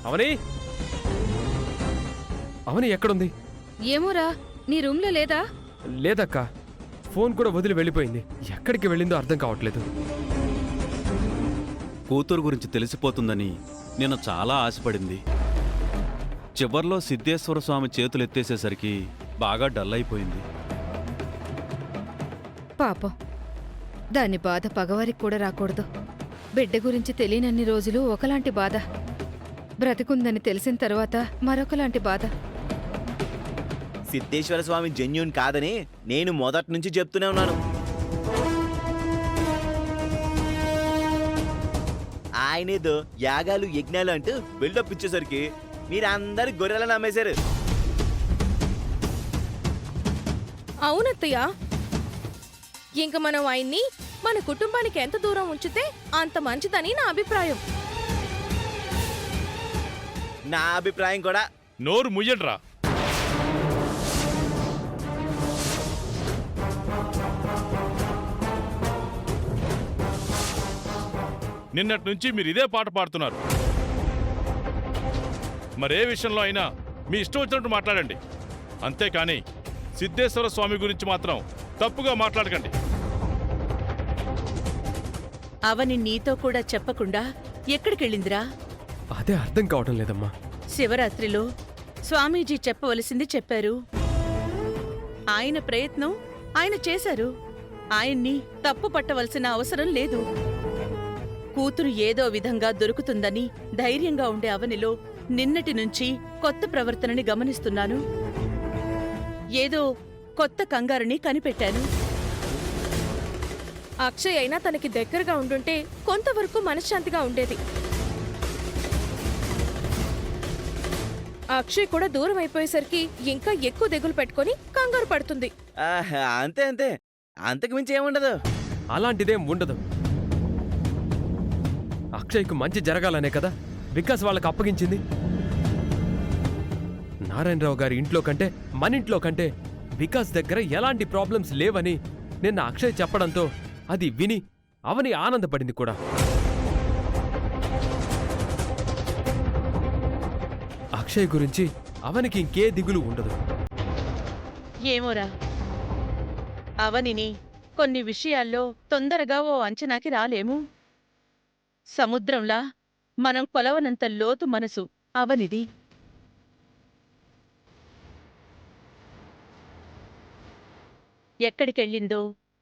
అవని అవని ఎక్కడుంది? ఏమోరా, నీ రూమ్లో లేదా? లేదక్కా, ఫోన్ కూడా వదిలి వెళ్ళిపోయింది. ఎక్కడికి వెళ్ళిందో అర్థం కావట్లేదు. కూతురు గురించి తెలిసిపోతుందని నేను చాలా ఆశపడింది. చివర్లో సిద్ధేశ్వర స్వామి చేతులెత్తేసేసరికి బాగా డల్ అయిపోయింది. పాపం, దాని బాధ పగవారికి కూడా రాకూడదు. బిడ్డ గురించి తెలియనన్ని రోజులు ఒకలాంటి బాధ, బ్రతికుందని తెలిసిన తర్వాత మరొకలాంటి బాధ. సిద్ధేశ్వర స్వామి జెన్యూన్ కాదని నేను మొదటి నుంచి చెప్తూనే ఉన్నాను. ఆయనేదో యాగాలు యజ్ఞాలు అంటూ బిల్డప్ ఇచ్చేసరికి మీరందరు గొర్రెలను నమ్మేశారు. అవునత్తయ్య, ఇంక మనం ఆయన్ని మన కుటుంబానికి ఎంత దూరం ఉంచితే అంత మంచిదని నా అభిప్రాయం. నా అభిప్రాయం కూడా. నోరు ముయ్యడ్రా. నిన్నటి నుంచి మీరు ఇదే పాట పాడుతున్నారు. మరే విషయంలో అయినా మీ ఇష్టం వచ్చినట్టు మాట్లాడండి, అంతేకాని సిద్ధేశ్వర స్వామి గురించి మాత్రం తప్పుగా మాట్లాడకండి. అవని నీతో కూడా చెప్పకుండా ఎక్కడికెళ్ళిందిరా? అదే అర్థం కావటం లేదమ్మా. శివరాత్రిలో స్వామీజీ చెప్పవలసింది చెప్పారు. ఆయన ప్రయత్నం ఆయన చేశారు. ఆయన్ని తప్పు పట్టవలసిన అవసరం లేదు. కూతురు ఏదో విధంగా దొరుకుతుందని ధైర్యంగా ఉండే అవనిలో నిన్నటి నుంచి కొత్త ప్రవర్తనని గమనిస్తున్నాను. ఏదో కొత్త కంగారుని కనిపెట్టాను. అక్షయ్ అయినా తనకి దగ్గరగా ఉండుంటే కొంతవరకు మనశ్శాంతిగా ఉండేది. అక్షయ్ కూడా దూరం అయిపోయేసరికి ఇంకా ఎక్కువ దిగులు పెట్టుకుని కంగారు పడుతుంది. అంతే అంతే, అంతకు మించి ఏముండదు. అలాంటిదేం ఉండదు. అక్షయ్కు మంచి జరగాలనే కదా వికాస్ వాళ్ళకి అప్పగించింది. నారాయణరావు గారి ఇంట్లో కంటే మన ఇంట్లో కంటే వికాస్ దగ్గర ఎలాంటి ప్రాబ్లమ్స్ లేవని నిన్న అక్షయ్ చెప్పడంతో అది విని అవని ఆనందపడింది కూడా. అక్షయ్ గురించి అవనికి ఇంకే దిగులు ఉండదు. ఏమోరా, అవనిని కొన్ని విషయాల్లో తొందరగా ఓ అంచనాకి రాలేము. సముద్రంలా మనం కొలవనంత లోతు మనసు అవనిది. ఎక్కడికెళ్ళిందో,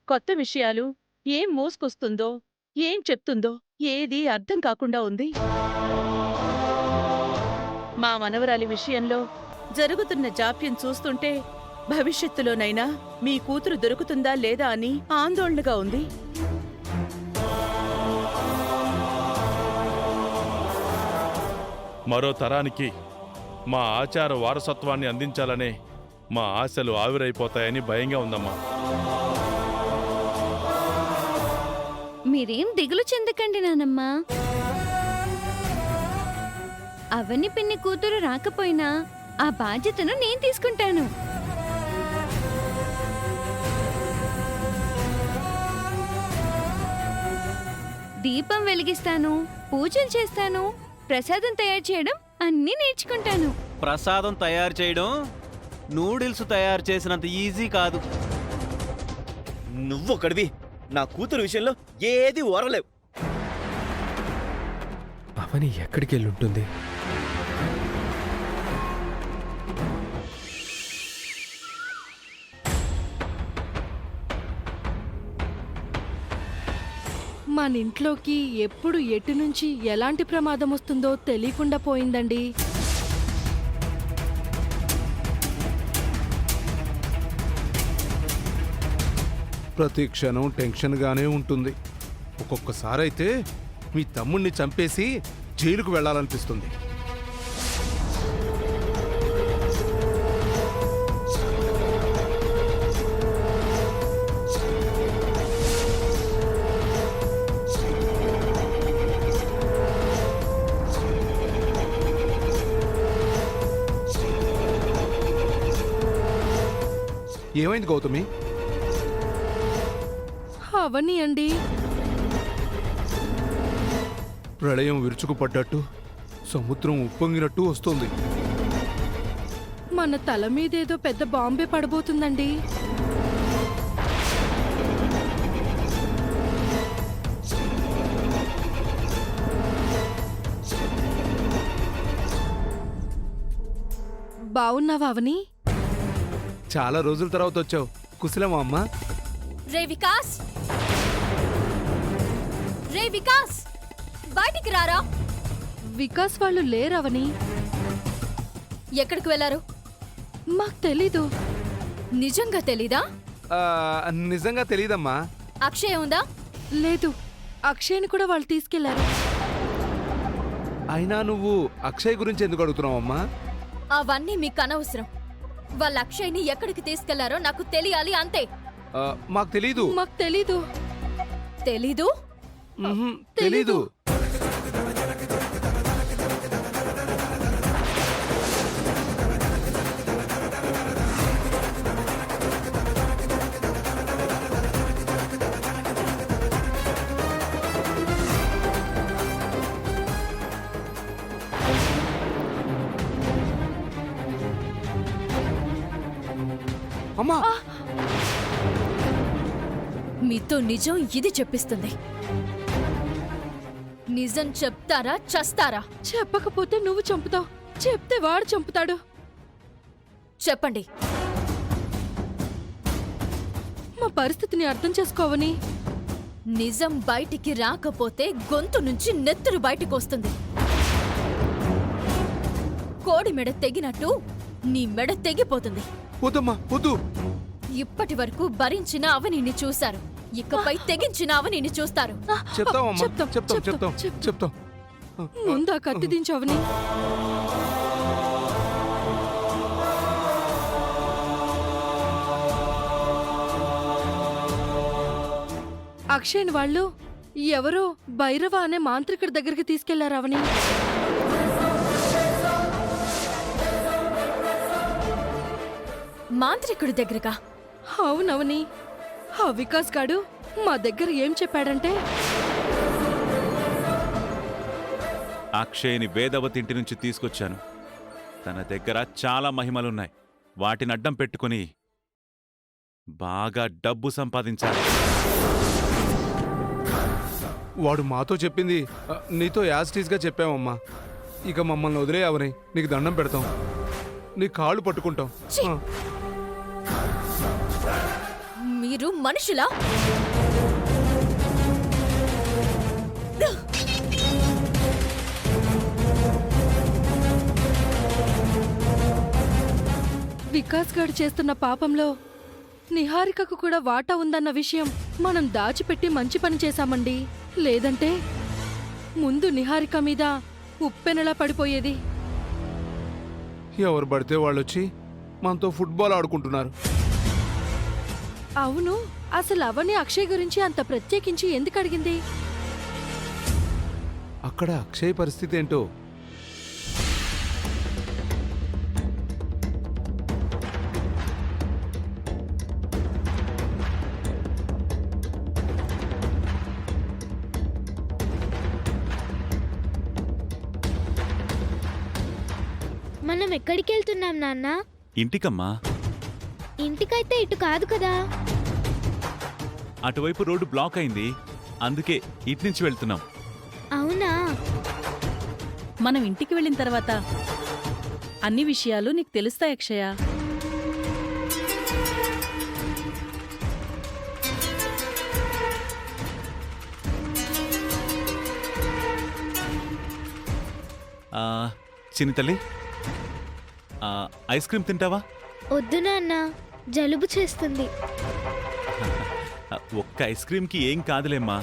కొత్త విషయాలు ఏం మోసుకొస్తుందో, ఏం చెప్తుందో ఏదీ అర్థం కాకుండా ఉంది. మా మనవరాలి విషయంలో జరుగుతున్న జాప్యం చూస్తుంటే భవిష్యత్తులోనైనా మీ కూతురు దొరుకుతుందా లేదా అని ఆందోళనగా ఉంది. మరో తరానికి మా ఆచార వారసత్వాన్ని అందించాలనే మా ఆశలు ఆవిరైపోతాయని భయంగా ఉందమ్మా. మీరేం దిగులు చెందకండి నానమ్మా. అవని పిన్ని కూతురు రాకపోయినా ఆ బాధ్యతను నేను తీసుకుంటాను. దీపం వెలిగిస్తాను, పూజలు చేస్తాను, ప్రసాదం తయారు చేయడం అన్నీ నేర్చుకుంటాను. ప్రసాదం తయారు చేయడం నూడిల్స్ తయారు చేసినంత ఈజీ కాదు. నువ్వొక్కడివి నా కూతురు విషయంలో ఏది ఓరలేవు. అవని ఎక్కడికి వెళ్ళుంటుంది? మన ఇంట్లోకి ఎప్పుడు ఎటు నుంచి ఎలాంటి ప్రమాదం వస్తుందో తెలియకుండా పోయిందండి. ప్రతి క్షణం టెన్షన్గానే ఉంటుంది. ఒక్కొక్కసారైతే మీ తమ్ముణ్ణి చంపేసి జైలుకు వెళ్లాలనిపిస్తుంది. ఏమైంది గౌతమి? అవని అండి. ప్రళయం విరుచుకుపడ్డట్టు సముద్రం ఉప్పొంగినట్టు వస్తుంది. మన తల మీదేదో పెద్ద బాంబే పడబోతుందండి. బావున్నావా అవని? చాలా రోజుల తర్వాత వచ్చావు. కుశలమా అమ్మా? రే వికాస్, రే వికాస్, బయటికి రారా. వికాస్ వాళ్ళు లేరవని. ఎక్కడికి వెళ్లారు? మాకు తెలీదు. నిజంగా తెలీదా? నిజంగా తెలీదమ్మా. అక్షయ్ ఉందా? లేదు, అక్షయ్ని కూడా వాళ్ళు తీసుకెళ్లారు. అయినా నువ్వు అక్షయ్ గురించి ఎందుకు అడుగుతున్నావమ్మా? అవన్నీ మీకు అనవసరం. వాళ్ళ అక్షయ్ని ఎక్కడికి తీసుకెళ్లారో నాకు తెలియాలి, అంతే. మాకు తెలీదు. మాకు తెలీదు. తెలీదు? తెలీదు. అమ్మా, మీతో నిజం ఇది చెప్పిస్తుంది. నిజం చెప్తారా చస్తారా? చెప్పకపోతే నువ్వు చంపుతావు, చెప్తే వాడు చంపుతాడు. చెప్పండి. మా పరిస్థితిని అర్థం చేసుకోవని. నిజం బయటికి రాకపోతే గొంతు నుంచి నెత్తురు బయటికొస్తుంది. కోడి మెడ తెగినట్టు నీ మెడ తెగిపోతుంది. వద్దమ్మా, వద్దు. ఇప్పటి వరకు భరించిన అవనిని చూశారు, ఇకపై తెగించిన అవనిని చూస్తారు. చెప్తామమ్మా, చెప్తాం, చెప్తాం, చెప్తాం, చెప్తాం. ముందా కత్తి దించవని. అక్షయ్ వాళ్ళు ఎవరో భైరవ అనే మాంత్రికుడి దగ్గరికి తీసుకెళ్లారు అవని. మాంత్రికుడి దగ్గరగా? అవునవని. ఆ వికాస్ గాడు మా దగ్గర ఏం చెప్పాడంటే, అక్షయ్ని వేదవతి ఇంటి నుంచి తీసుకొచ్చాను. తన దగ్గర చాలా మహిమలున్నాయి. వాటిని అడ్డం పెట్టుకుని బాగా డబ్బు సంపాదించాలి. వాడు మాతో చెప్పింది నీతో యాస్టీస్గా చెప్పామమ్మా. ఇక మమ్మల్ని వదిలే అవని, నీకు దండం పెడతాం, నీ కాళ్ళు పట్టుకుంటాం. మీరు మనుషులా? వికాస్ గాడు చేస్తున్న పాపంలో నిహారికకు కూడా వాటా ఉందన్న విషయం మనం దాచిపెట్టి మంచి పని చేశామండి. లేదంటే ముందు నిహారిక మీద ఉప్పెనలా పడిపోయేది. ఎవరు పడితే వాళ్ళొచ్చి మనతో ఫుట్బాల్ ఆడుకుంటున్నారు. అవును, అసలు అవని అక్షయ్ గురించి అంత ప్రత్యేకించి ఎందుకు అడిగింది? అక్కడ అక్షయ్ పరిస్థితి ఏంటో. మనం ఎక్కడికి వెళ్తున్నాం నాన్న? ఇంటికమ్మా. ఇంటికైతే ఇటు కాదు కదా. అటువైపు రోడ్డు బ్లాక్ అయింది, అందుకే ఇట్నుంచి వెళ్తున్నాం. అవునా? మనం ఇంటికి వెళ్ళిన తర్వాత అన్ని విషయాలు నీకు తెలుస్తాయి అక్షయ. చిన్ని తల్లి, ఐస్ క్రీమ్ తింటావా? వద్దు నాన్న, జలుబు చేస్తుంది. ఒక్క ఐస్ క్రీమ్కి ఏం కాదులేమ్మా.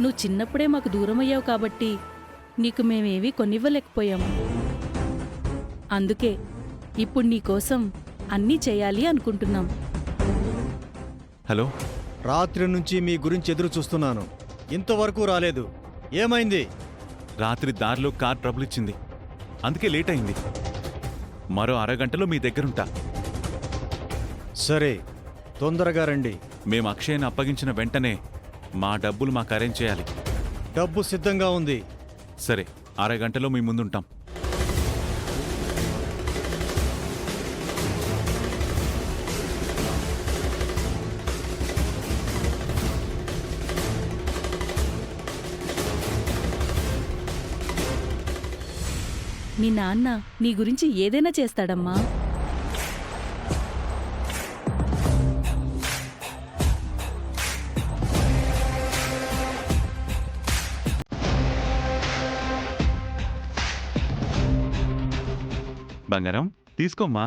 నువ్వు చిన్నప్పుడే మాకు దూరమయ్యావు కాబట్టి నీకు మేమేవీ కొనివ్వలేకపోయాము. అందుకే ఇప్పుడు నీకోసం అన్నీ చేయాలి అనుకుంటున్నాం. హలో, రాత్రి నుంచి మీ గురించి ఎదురు చూస్తున్నాను, ఇంతవరకు రాలేదు. ఏమైంది? రాత్రి దారిలో కార్ ట్రబుల్ ఇచ్చింది, అందుకే లేట్ అయింది. మరో అరగంటలో మీ దగ్గరుంటా. సరే, తొందరగా రండి. మేము అక్షయ్ని అప్పగించిన వెంటనే మా డబ్బులు మాకు అరేంజ్ చేయాలి. డబ్బు సిద్ధంగా ఉంది. సరే, అరగంటలో మీ ముందుంటాం. మీ నాన్న నీ గురించి ఏదైనా చేస్తాడమ్మా. బంగారం తీసుకోమ్మా.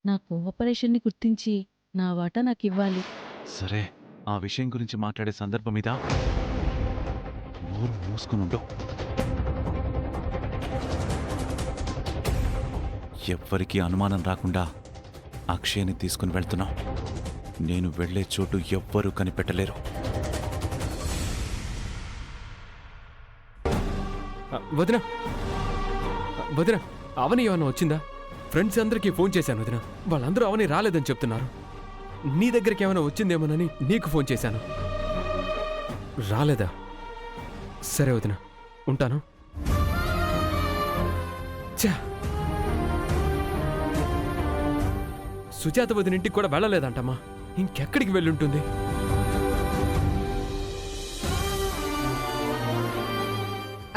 నా కోఆపరేషన్ని గుర్తించి నా వాటా నాకివ్వాలి. సరే, ఆ విషయం గురించి మాట్లాడే సందర్భం ఇదా? నోరు మూసుకునుండు. ఎవ్వరికీ అనుమానం రాకుండా అక్షయ్ని తీసుకుని వెళ్తున్నాం. నేను వెళ్లే చోటు ఎవ్వరూ కనిపెట్టలేరు. వదిన వదిన, అవని ఏమన్నా వచ్చిందా? ఫ్రెండ్స్ అందరికీ ఫోన్ చేశాను వదిన, వాళ్ళందరూ అవని రాలేదని చెప్తున్నారు. నీ దగ్గరికి ఏమైనా వచ్చిందేమోనని నీకు ఫోన్ చేశాను. రాలేదా? సరే వదిన, ఉంటాను. ఛా, సుజాత వదిన ఇంటికి కూడా వెళ్ళలేదంటమ్మా. ఇంకెక్కడికి వెళ్ళుంటుంది?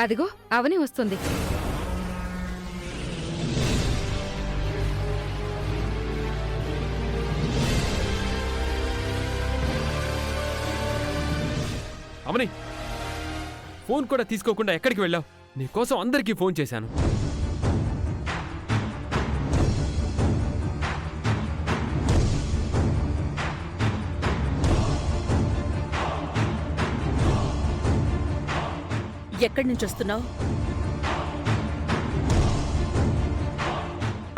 అదిగో అవని వస్తుంది. అవని, ఫోన్ కూడా తీసుకోకుండా ఎక్కడికి వెళ్ళావు? నీకోసం అందరికీ ఫోన్ చేశాను. ఎక్కడి నుంచి వస్తున్నావు?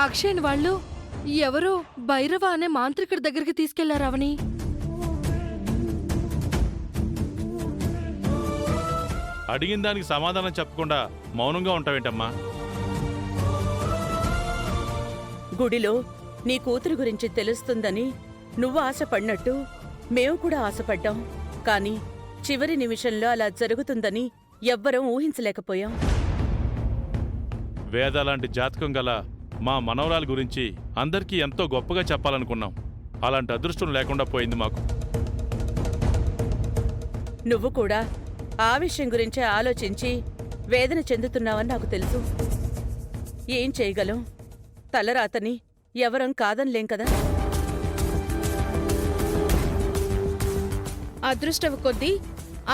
అక్షయ్ వాళ్ళు ఎవరో భైరవ అనే మాంత్రికుడి దగ్గరికి తీసుకెళ్లారు అవని. అడిగిన దానికి సమాధానం చెప్పకుండా మౌనంగా ఉంటావేంటమ్మా? గుడిలో నీ కూతురు గురించి తెలుస్తుందని నువ్వు ఆశపడినట్టు మేము కూడా ఆశపడ్డాం. కాని చివరి నిమిషంలో అలా జరుగుతుందని ఎవ్వరం ఊహించలేకపోయాం. వేదాలాంటి జాతకం గల మా మనవరాలి గురించి అందరికీ ఎంతో గొప్పగా చెప్పాలనుకున్నాం. అలాంటి అదృష్టం లేకుండా పోయింది మాకు. నువ్వు కూడా ఆ విషయం గురించే ఆలోచించి వేదన చెందుతున్నావని నాకు తెలుసు. ఏం చేయగలం? తలరాతని ఎవరం కాదనిలేం కదా. అదృష్టం కొద్దీ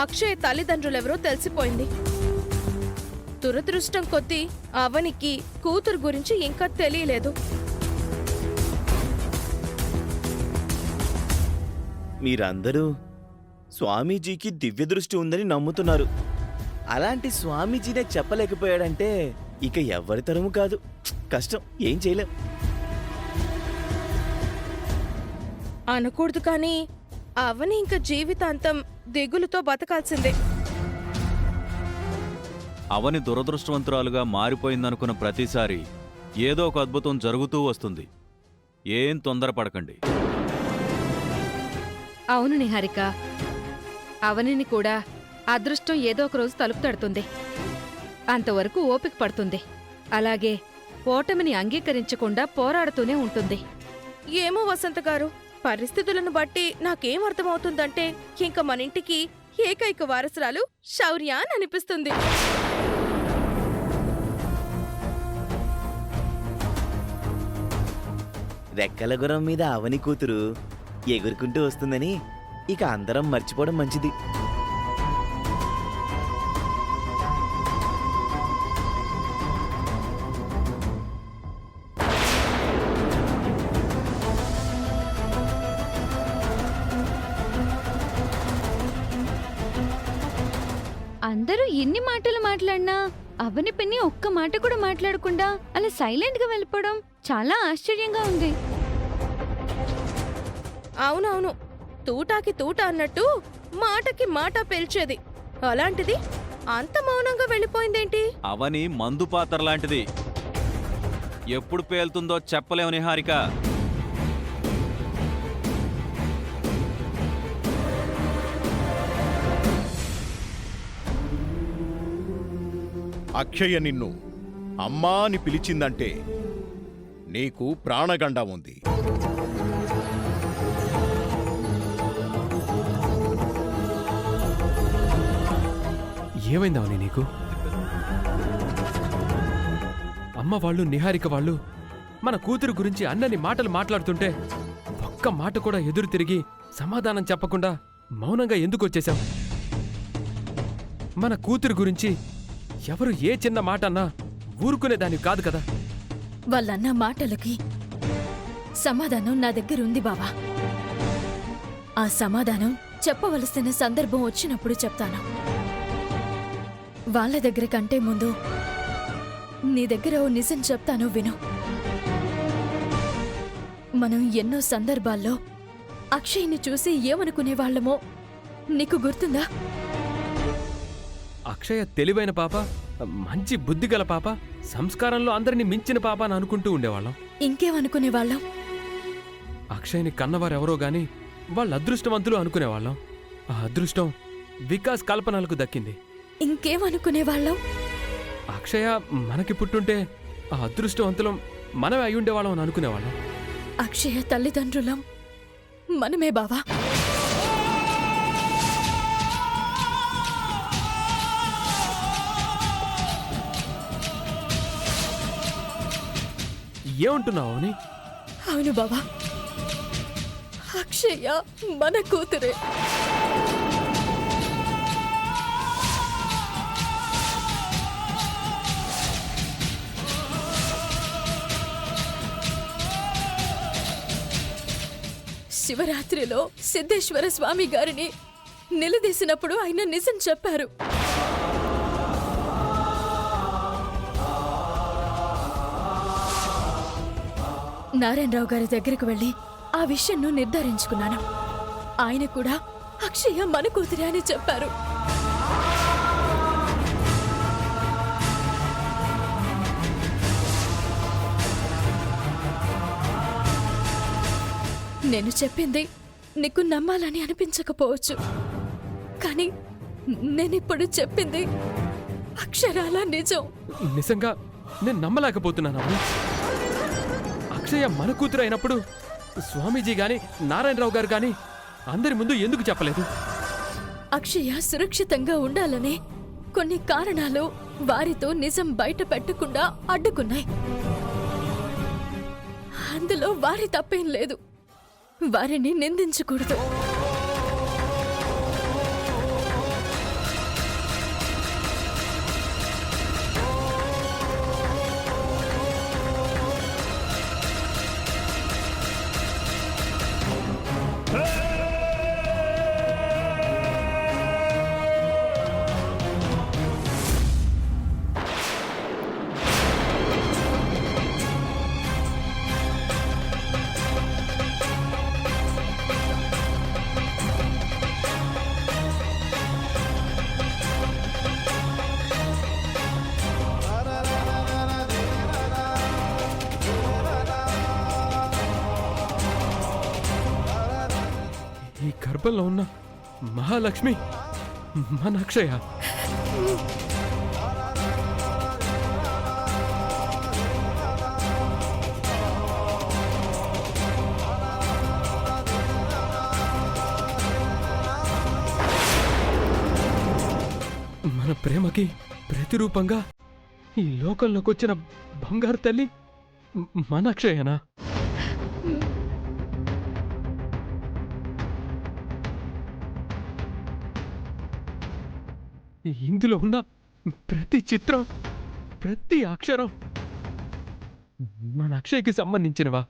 అక్షయ్ తల్లిదండ్రులెవరో తెలిసిపోయింది. దురదృష్టం కొద్దీ అవనికి కూతురు గురించి ఇంకా తెలియలేదు. మీరందరూ స్వామీజీకి దివ్య దృష్టి ఉందని నమ్ముతున్నారు. అలాంటి స్వామీజీనే చెప్పలేకపోయాడంటే ఇక ఎవరి తరము కాదు. కష్టం, ఏం చేయలేం. అనకూడదు కానీ అవని ఇంకా జీవితాంతం దిగులుతో బతకాల్సిందే. అవని దురదృష్టవంతురాలుగా మారిపోయిందనుకున్న ప్రతిసారి ఏదో ఒక అద్భుతం జరుగుతూ వస్తుంది. ఏం తొందరపడకండి. అవును నిహారిక, అవనిని కూడా అదృష్టం ఏదో ఒక రోజు తలుపు తడుతుంది. అంతవరకు ఓపిక పడుతుంది. అలాగే ఓటమిని అంగీకరించకుండా పోరాడుతూనే ఉంటుంది. ఏమో వసంత గారు, పరిస్థితులను బట్టి నాకేం అర్థమవుతుందంటే ఇంక మన ఇంటికి ఏకైక వారసురాలు శౌర్య అని అనిపిస్తుంది. రెక్కల గుర్రం మీద అవని కూతురు ఎగురుకుంటూ వస్తుందని ఇక అందరం మర్చిపోవడం మంచిది. అందరూ ఎన్ని మాటలు మాట్లాడినా అవని పిన్ని ఒక్క మాట కూడా మాట్లాడకుండా అలా సైలెంట్ గా వెళ్ళిపోవడం చాలా ఆశ్చర్యంగా ఉంది. అవునవును, తూటాకి తూట అన్నట్టు మాటకి మాట పేల్చేది. అలాంటిది అంత మౌనంగా వెళ్ళిపోయిందేంటి? అవని మందు పాత్ర లాంటిది, ఎప్పుడు పేలుతుందో చెప్పలేవు నిహారిక. అక్షయ నిన్ను అమ్మా అని పిలిచిందంటే నీకు ప్రాణగండ ఉంది. ఏమైందవని నీకు? అమ్మ వాళ్ళు నిహారిక వాళ్ళు మన కూతురు గురించి అన్నని మాటలు మాట్లాడుతుంటే ఒక్క మాట కూడా ఎదురు తిరిగి సమాధానం చెప్పకుండా మౌనంగా ఎందుకు వచ్చేశావు? మన కూతురు గురించి ఎవరు ఏ చిన్న మాట అన్నా ఊరుకునేదాన్ని కాదు కదా. వాళ్ళన్న మాటలకి సమాధానం నా దగ్గర ఉంది బావా. ఆ సమాధానం చెప్పవలసిన సందర్భం వచ్చినప్పుడు చెప్తాను. వాళ్ళ దగ్గర కంటే ముందు నీ దగ్గర ఓ నిజం చెప్తాను విను. మనం ఎన్నో సందర్భాల్లో అక్షయ్ని చూసి ఏమనుకునేవాళ్లమో నీకు గుర్తుందా? అక్షయ తెలివైన పాప, మంచి బుద్ధిగల పాప, సంస్కారంలో అందరినీ మించిన పాప అని అనుకుంటూ ఉండేవాళ్ళం. ఇంకేమనుకునేవాళ్ళం? అక్షయ్ని కన్నవారెవరో గాని వాళ్ళ అదృష్టవంతులు అనుకునేవాళ్ళం. ఆ అదృష్టం వికాస్ కల్పనలకు దక్కింది. ఇంకేమనుకునేవాళ్ళం? అక్షయ మనకి పుట్టుంటే ఆ అదృష్టవంతులం మనమే అయ్యుండేవాళ్ళం అని అనుకునేవాళ్ళం. అక్షయ తల్లిదండ్రులం మనమే బావా. ఏమంటున్నావు అని? అవును బావా, అక్షయ మన కూతురే. శివరాత్రిలో సిద్ధేశ్వర స్వామి గారిని నిలదీసినప్పుడు ఆయన నిజం చెప్పారు. నారాయణరావు గారి దగ్గరకు వెళ్లి ఆ విషయంను నిర్ధారించుకున్నాను. ఆయన కూడా అక్షయ మన కూతురే అని చెప్పారు. నేను చెప్పింది నీకు నమ్మాలని అనిపించకపోవచ్చు, కానీ నేనిప్పుడు చెప్పింది అక్షరాల నిజం. నిజంగా నేను నమ్మలేకపోతున్నాను. అక్షయ మన కూతురు అయినప్పుడు స్వామీజీ గాని నారాయణరావు గారు గాని అందరి ముందు ఎందుకు చెప్పలేదు? అక్షయ సురక్షితంగా ఉండాలనే కొన్ని కారణాలు వారితో నిజం బయట పెట్టకుండా అడ్డుకున్నాయి. అందులో వారి తప్పేం లేదు. వారిని నిందించకూడదు. ఈ గర్భంలో ఉన్న మహాలక్ష్మి మన అక్షయ. మన ప్రేమకి ప్రతిరూపంగా ఈ లోకంలోకి వచ్చిన బంగారు తల్లి మన అక్షయనా? ఇందులో ఉన్న ప్రతి చిత్రం, ప్రతి అక్షరం మన అక్షయ్కి సంబంధించినవా?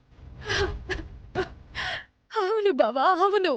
అవును బావా, అవును.